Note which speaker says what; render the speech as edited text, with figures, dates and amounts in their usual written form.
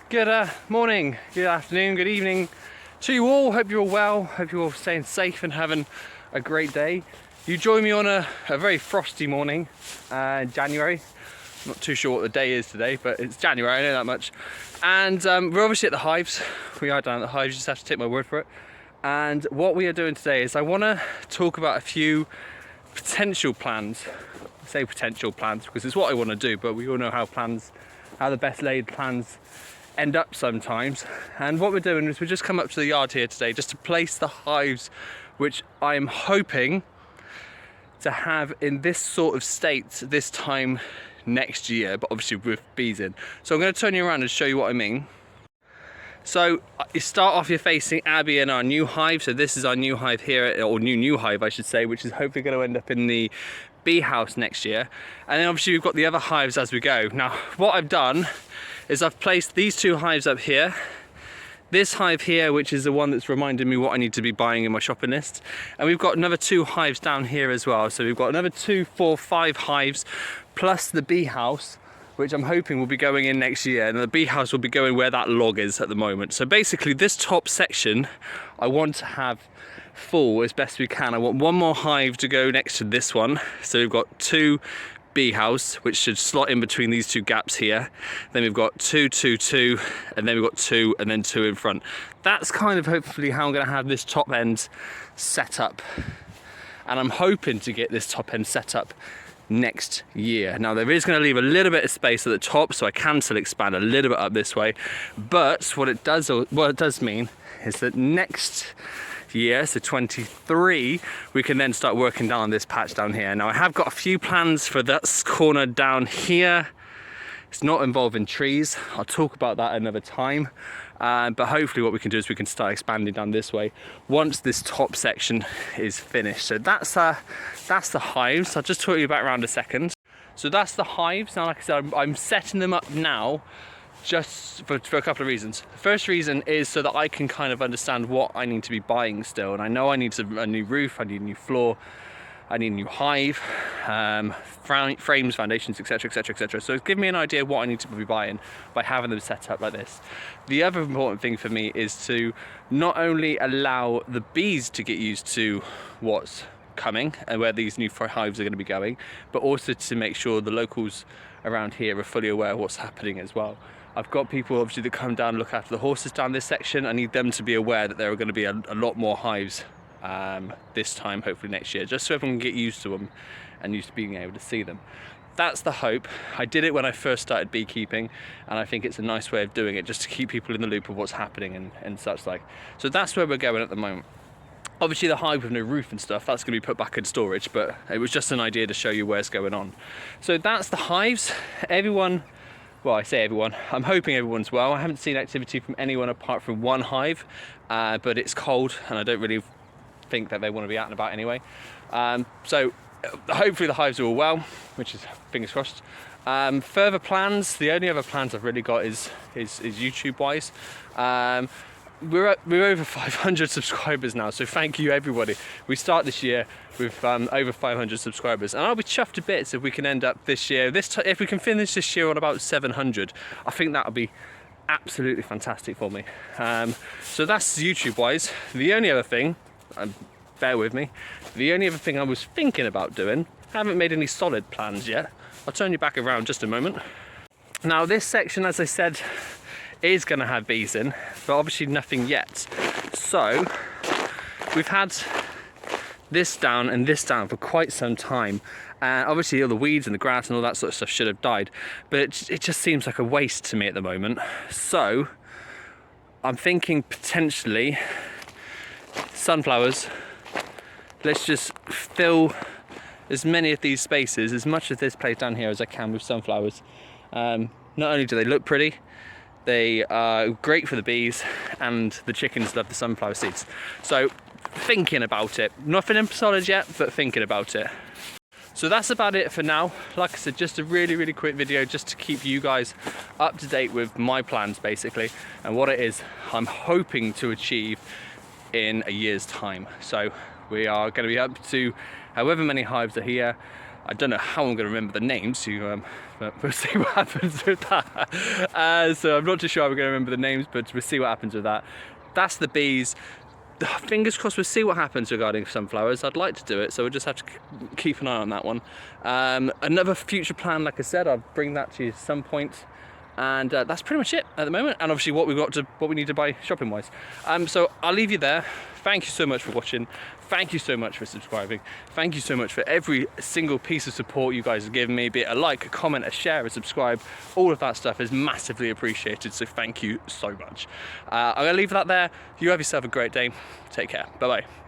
Speaker 1: Good morning, good afternoon, good evening to you all. Hope you're all well, hope you're all staying safe and having a great day. You join me on a very frosty morning, January. Not too sure what the day is today, but it's January, I know that much. And we're obviously at the Hives. We are down at the Hives, you just have to take my word for it. And what we are doing today is I want to talk about a few potential plans. I say potential plans because it's what I want to do, but we all know how the best laid plans end up sometimes. And what we're doing is we just come up to the yard here today just to place the hives which I'm hoping to have in this sort of state this time next year, but obviously with bees in. So I'm going to turn you around and show you what I mean. So you start off, you're facing Abby and our new hive. So this is our new hive here, or new hive I should say, which is hopefully going to end up in the Beehaus next year. And then obviously we've got the other hives as we go. Now what I've done is I've placed these two hives up here. This hive here, which is the one that's reminding me what I need to be buying in my shopping list. And we've got another two hives down here as well. So we've got another 2, 4, 5 hives, plus the Beehaus, which I'm hoping will be going in next year. And the Beehaus will be going where that log is at the moment. So basically this top section, I want to have full as best we can. I want one more hive to go next to this one. So we've got 2 Beehaus, which should slot in between these 2 gaps here. Then we've got 2, 2, 2, and then we've got 2, and then 2 in front. That's kind of hopefully how I'm going to have this top end set up. And I'm hoping to get this top end set up next year. Now there is going to leave a little bit of space at the top, so I can still expand a little bit up this way. But what it does mean is that next year, so 23, we can then start working down on this patch down here. Now I have got a few plans for that corner down here. It's not involving trees. I'll talk about that another time. But hopefully what we can do is we can start expanding down this way once this top section is finished. So that's the hives. I'll just talk you back around a second. So that's the hives. Now like I said, I'm setting them up now just for a couple of reasons. The first reason is so that I can kind of understand what I need to be buying still. And I know I need a new roof, I need a new floor, I need a new hive, frames, foundations, etc, etc, etc. So it's giving me an idea of what I need to be buying by having them set up like this. The other important thing for me is to not only allow the bees to get used to what's coming and where these new hives are going to be going, but also to make sure the locals around here are fully aware of what's happening as well. I've got people obviously that come down and look after the horses down this section. I need them to be aware that there are going to be a lot more hives this time, hopefully next year, just so everyone can get used to them and used to being able to see them. That's the hope. I did it when I first started beekeeping, and I think it's a nice way of doing it, just to keep people in the loop of what's happening and such like. So that's where we're going at the moment. Obviously the hive with no roof and stuff, that's going to be put back in storage, but it was just an idea to show you where's going on. So that's the hives. Everyone, well, I say everyone, I'm hoping everyone's well. I haven't seen activity from anyone apart from one hive, but it's cold and I don't really think that they want to be out and about anyway. So hopefully the hives are all well, which is fingers crossed. Further plans, the only other plans I've really got is YouTube wise. We're over 500 subscribers now, so thank you everybody. We start this year with over 500 subscribers, and I'll be chuffed to bits if we can end up this year. If we can finish this year on about 700, I think that'll be absolutely fantastic for me. So that's YouTube wise. The only other thing, bear with me, the only other thing I was thinking about doing, I haven't made any solid plans yet. I'll turn you back around just a moment. Now this section, as I said, is going to have bees in, but obviously nothing yet. So we've had this down and this down for quite some time, and obviously all the weeds and the grass and all that sort of stuff should have died, but it just seems like a waste to me at the moment. So I'm thinking potentially sunflowers. Let's just fill as many of these spaces, as much of this place down here as I can, with sunflowers. Not only do they look pretty, they are great for the bees, and the chickens love the sunflower seeds. So thinking about it, nothing solid yet, but thinking about it. So that's about it for now. Like I said, just a really quick video just to keep you guys up to date with my plans basically, and what it is I'm hoping to achieve in a year's time. So we are going to be up to however many hives are here. I don't know how I'm going to remember the names, but we'll see what happens with that. So I'm not too sure how we're going to remember the names, but we'll see what happens with that. That's the bees. Fingers crossed, we'll see what happens regarding sunflowers. I'd like to do it, so we'll just have to keep an eye on that one. Another future plan, like I said, I'll bring that to you at some point. And that's pretty much it at the moment, and obviously what we need to buy shopping wise. So I'll leave you there. Thank you so much for watching. Thank you so much for subscribing. Thank you so much for every single piece of support you guys have given me, be it a like, a comment, a share, a subscribe. All of that stuff is massively appreciated, so thank you so much. I'm gonna leave that there. You have yourself a great day. Take care. Bye bye.